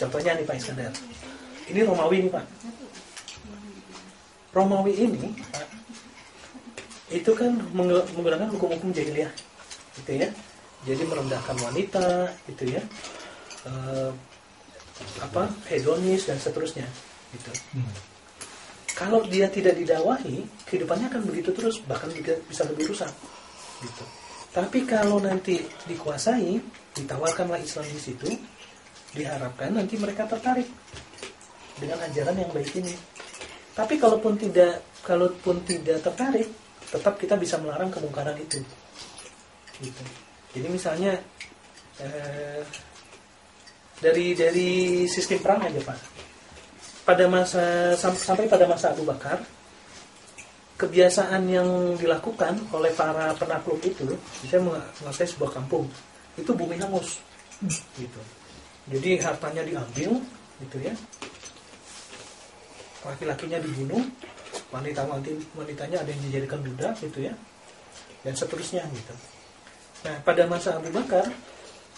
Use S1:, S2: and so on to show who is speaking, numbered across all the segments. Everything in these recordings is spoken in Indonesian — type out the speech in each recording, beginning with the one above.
S1: Contohnya nih Pak Iskandar. Ini Romawi nih Pak. Romawi ini Pak, itu kan menggunakan hukum-hukum jahiliyah, gitu ya. Jadi merendahkan wanita, gitu ya. Hedonis dan seterusnya, gitu. Kalau dia tidak didakwahi, kehidupannya akan begitu terus, bahkan juga bisa lebih rusak, gitu. Tapi kalau nanti dikuasai, ditawarkanlah Islam di situ, diharapkan nanti mereka tertarik dengan ajaran yang baik ini. Tapi kalaupun tidak tertarik, tetap kita bisa melarang kemungkaran itu, gitu. Jadi misalnya dari sistem perang aja Pak. Sampai pada masa Abu Bakar, kebiasaan yang dilakukan oleh para penakluk itu, misalnya menguasai sebuah kampung, itu bumi hangus, gitu. Jadi hartanya diambil, gitu ya. Laki-lakinya dibunuh, wanitanya ada yang dijadikan budak, gitu ya, dan seterusnya, gitu. Nah, pada masa Abu Bakar,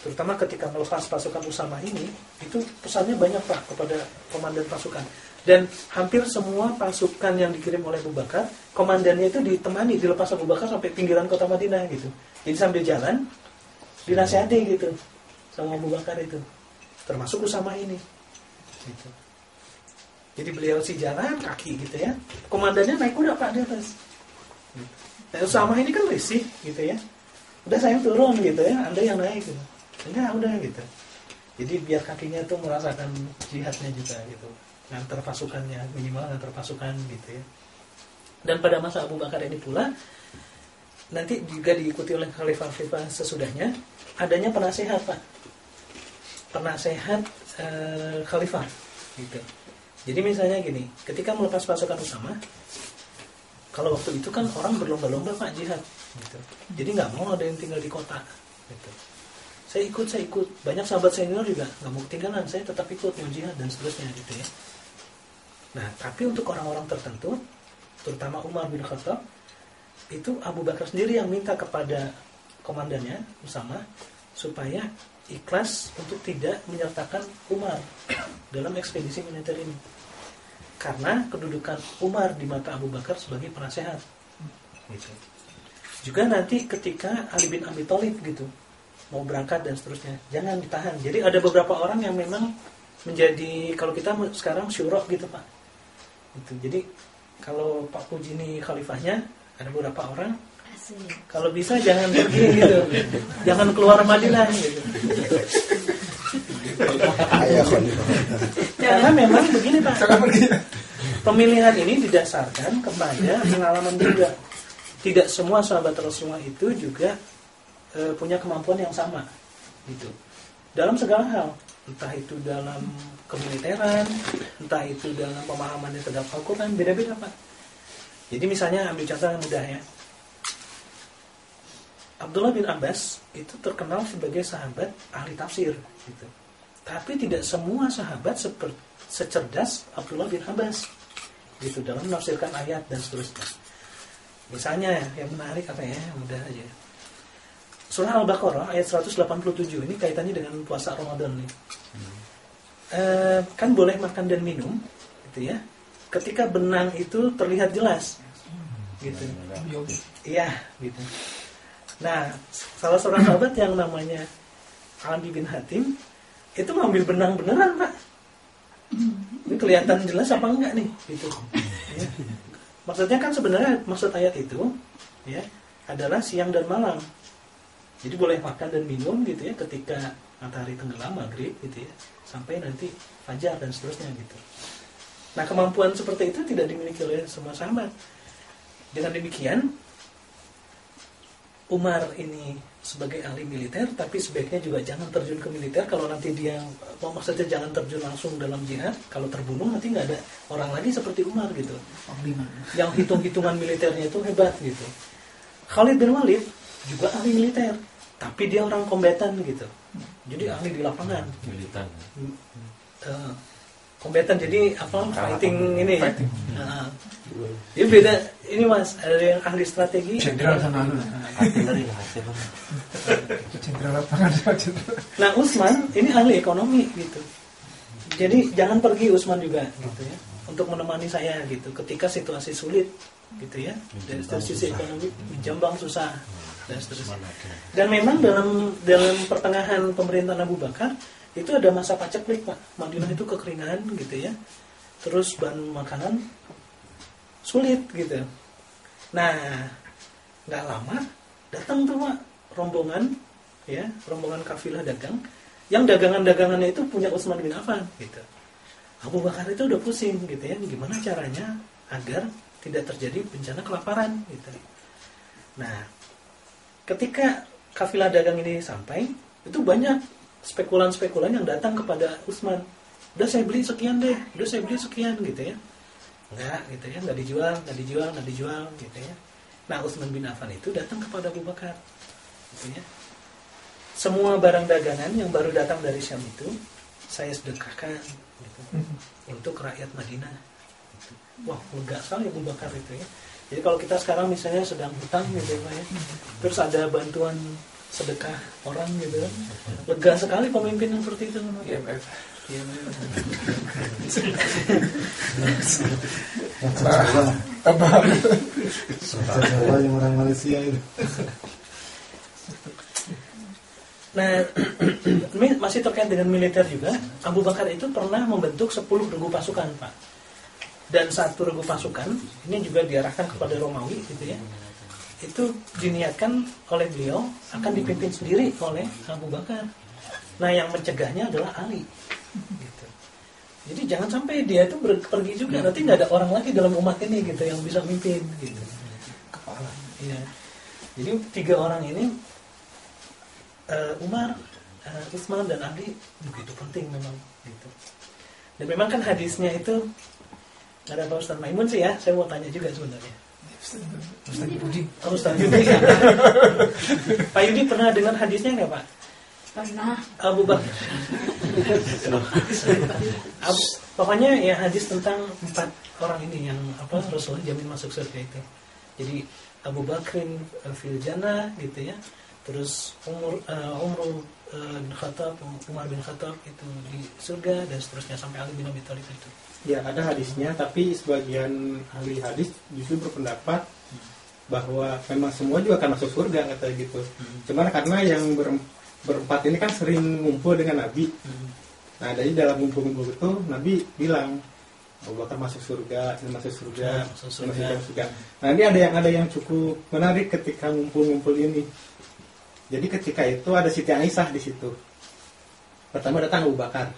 S1: terutama ketika melepas pasukan Usamah ini, itu pesannya banyak Pak kepada komandan pasukan. Dan hampir semua pasukan yang dikirim oleh Abu Bakar, komandannya itu ditemani, dilepas Abu Bakar sampai pinggiran kota Madinah, gitu. Jadi sambil jalan, dinasihati gitu sama Abu Bakar itu, termasuk Usamah ini, gitu. Jadi beliau si jalan kaki gitu ya, komandannya naik kuda Pak di atas. Nah, Usamah ini kan risih gitu ya, udah saya turun gitu ya, Anda yang naik gitu. Enggak, udah gitu. Jadi biar kakinya tuh merasakan jihadnya juga gitu, ngantar pasukannya, minimal ngantar pasukan gitu ya. Dan pada masa Abu Bakar ini pula, nanti juga diikuti oleh khalifah-khalifah sesudahnya, adanya penasehat Pak, penasehat khalifah gitu. Jadi misalnya gini, ketika melepas pasukan Usamah, kalau waktu itu kan orang berlomba-lomba Pak jihad, gitu. Jadi nggak mau ada yang tinggal di kota, gitu. Saya ikut. Banyak sahabat senior juga nggak mau ketinggalan, saya tetap ikut mau jihad dan seterusnya, gitu ya. Nah, tapi untuk orang-orang tertentu, terutama Umar bin Khattab, itu Abu Bakar sendiri yang minta kepada komandannya Usamah supaya ikhlas untuk tidak menyertakan Umar dalam ekspedisi militer ini, karena kedudukan Umar di mata Abu Bakar sebagai penasehat, gitu. Juga nanti ketika Ali bin Abi Thalib gitu mau berangkat dan seterusnya, jangan ditahan. Jadi ada beberapa orang yang memang menjadi, kalau kita sekarang syura gitu Pak, gitu. Jadi kalau Pak Puji ini khalifahnya, ada beberapa orang, kalau bisa jangan pergi gitu, jangan keluar Madinah gitu. Karena memang begini Pak, pemilihan ini didasarkan kepada pengalaman juga. Tidak semua sahabat Rasulullah itu juga punya kemampuan yang sama, gitu. Dalam segala hal, entah itu dalam kemiliteran, entah itu dalam pemahamannya terhadap Al-Quran, beda-beda Pak. Jadi misalnya ambil contoh yang mudah ya. Abdullah bin Abbas itu terkenal sebagai sahabat ahli tafsir, gitu. Tapi tidak semua sahabat secerdas Abdullah bin Abbas, gitu, dalam menafsirkan ayat dan seterusnya. Misalnya yang menarik apa ya, mudah aja. Surah Al-Baqarah ayat 187 ini kaitannya dengan puasa Ramadan nih. Kan boleh makan dan minum, gitu ya. Ketika benang itu terlihat jelas, gitu. Iya, gitu. Nah, salah seorang sahabat yang namanya Adi bin Hatim itu ngambil benang beneran Pak. Ini kelihatan jelas apa enggak nih, gitu. Ya. Maksudnya kan sebenarnya maksud ayat itu ya adalah siang dan malam. Jadi boleh makan dan minum gitu ya ketika matahari tenggelam maghrib gitu ya, sampai nanti fajar dan seterusnya gitu. Nah, kemampuan seperti itu tidak dimiliki oleh semua sahabat. Dengan demikian Umar ini sebagai ahli militer, tapi sebaiknya juga jangan terjun ke militer. Kalau nanti dia maksudnya jangan terjun langsung dalam jihad, kalau terbunuh nanti nggak ada orang lagi seperti Umar gitu, yang hitung-hitungan militernya itu hebat gitu. Khalid bin Walid juga ahli militer, tapi dia orang kombatan gitu, jadi ahli di lapangan. Militan. Kombatan jadi apa? Fighting ini ya. Dia beda. Ini Mas, ada yang ahli strategi. Jenderal sama artileri lah. Jenderal lapangan. Nah, Utsman ini ahli ekonomi gitu. Jadi jangan pergi Utsman juga gitu ya, untuk menemani saya gitu ketika situasi sulit gitu ya, dari sisi ekonomi menjambang susah dan seterusnya. Dan memang dalam pertengahan pemerintahan Abu Bakar itu ada masa paceklik Pak. Madinah itu kekeringan gitu ya, terus bahan makanan sulit gitu. Nah, nggak lama datang tuh Pak rombongan kafilah dagang, yang dagangannya itu punya Utsman bin Affan gitu. Abu Bakar itu udah pusing gitu ya, gimana caranya agar tidak terjadi bencana kelaparan gitu. Nah, ketika kafilah dagang ini sampai, itu banyak spekulan-spekulan yang datang kepada Utsman. Udah saya beli sekian deh, udah saya beli sekian gitu ya. Enggak gitu ya, enggak dijual gitu ya. Nah, Utsman bin Affan itu datang kepada Abu Bakar gitu ya. Semua barang dagangan yang baru datang dari Syam itu saya sedekahkan gitu, untuk rakyat Madinah gitu. Wah, lega sekali Abu Bakar itu ya. Jadi kalau kita sekarang misalnya sedang hutang gitu ya, terus ada bantuan sedekah orang gitu, lega sekali pemimpin yang seperti itu. IMF.
S2: Apa yang orang Malaysia itu?
S1: Nah, ini masih terkait dengan militer juga. Abu Bakar itu pernah membentuk 10 regu pasukan, Pak. Dan satu regu pasukan ini juga diarahkan kepada Romawi gitu ya. Itu diniatkan oleh beliau akan dipimpin sendiri oleh Abu Bakar. Nah, yang mencegahnya adalah Ali. Gitu. Jadi jangan sampai dia itu pergi juga, nanti nggak ada orang lagi dalam umat ini gitu yang bisa mimpin gitu. Kepala. Ya. Jadi 3 orang ini, Umar, Utsman dan Ali begitu penting memang gitu. Dan memang kan hadisnya itu ada Pak Ustaz Maimun sih ya, saya mau tanya juga sebenarnya. Ustaz Yudi. Ustaz Yudi. Pak Yudi pernah dengar hadisnya nggak Pak?
S3: Pernah.
S1: Abu Bakar. Pokoknya ya hadis tentang 4 orang ini yang Rasulullah jamin masuk surga itu. Jadi Abu Bakrin fil jannah gitu ya. Terus Umar bin Khattab itu di surga dan seterusnya sampai Ali bin Abi Thalib itu.
S4: Ya, ada hadisnya, tapi sebagian ahli hadis justru berpendapat bahwa memang semua juga akan masuk surga kata gitu. Cuman karena yang berempat ini kan sering ngumpul dengan Nabi. Nah, dari dalam ngumpul-ngumpul itu Nabi bilang Abu Bakar masuk surga, ini masuk surga, masuk surga. Nah, ini ada yang cukup menarik ketika ngumpul-ngumpul ini. Jadi ketika itu ada Siti Aisyah di situ. Pertama datang Abu Bakar.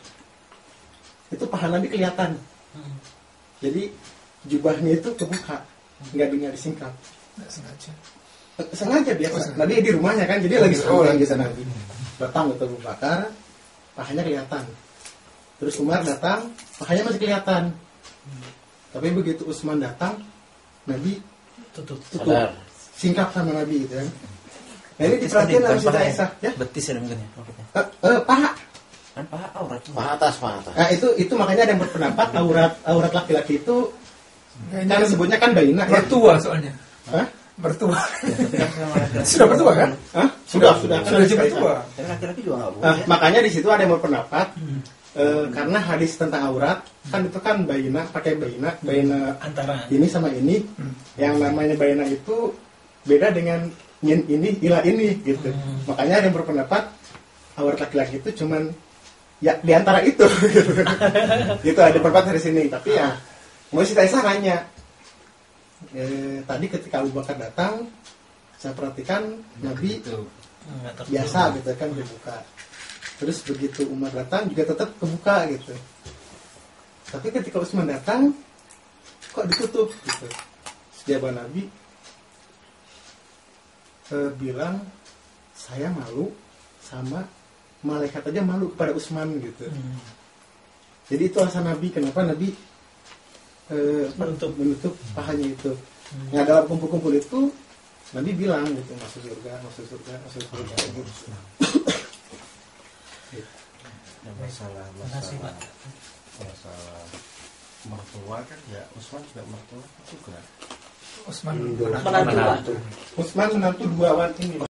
S4: Itu paha Nabi kelihatan. Jadi jubahnya itu kebuka, nggak disingkap. Sengaja biasa. Nabi di rumahnya kan, jadi lagi santai di sana Nabi. Datang ke Abu Bakar, pahanya kelihatan. Terus Umar datang, pahanya masih kelihatan. Tapi begitu Utsman datang, Nabi tutup. Singkap sama Nabi gitu kan. Nah, ini diperhatiin sama Siti Aisyah ya. Betis ya mungkin ya. Paha.
S5: Kan paha aurat.
S2: Paha atas.
S4: Nah, itu makanya ada yang berpendapat aurat laki-laki itu kan disebutnya kan baina.
S6: Mertua soalnya.
S4: Hah?
S6: Mertua. Sudah bertua kan?
S4: Hah? Sudah
S6: bertua.
S5: Dan laki-laki juga enggak boleh.
S4: Makanya di situ ada yang berpendapat karena hadis tentang aurat kan itu kan baina, pakai baina
S1: antara
S4: ini sama ini. Yang namanya baina itu beda dengan ini ila ini gitu. Makanya ada yang berpendapat aurat laki-laki itu cuman ya di antara itu gitu. Gitu ada pendapat dari sini, tapi ya mau Siti Aisyah nanya tadi ketika Abu Bakar datang saya perhatikan Nabi biasa gitu kan dibuka. Terus begitu Umar datang juga tetap kebuka gitu. Tapi ketika Utsman datang kok ditutup gitu. Jawaban Nabi bilang saya malu sama malaikat aja malu kepada Utsman gitu. Jadi itu alasan Nabi kenapa Nabi menutup pahanya itu. Nah, dalam kumpul-kumpul itu Nabi bilang gitu masuk surga gitu.
S2: Masalah mertua kan ya Utsman juga mertua juga.
S6: Utsman
S1: menantu.
S4: Utsman menantu 2 wan ini.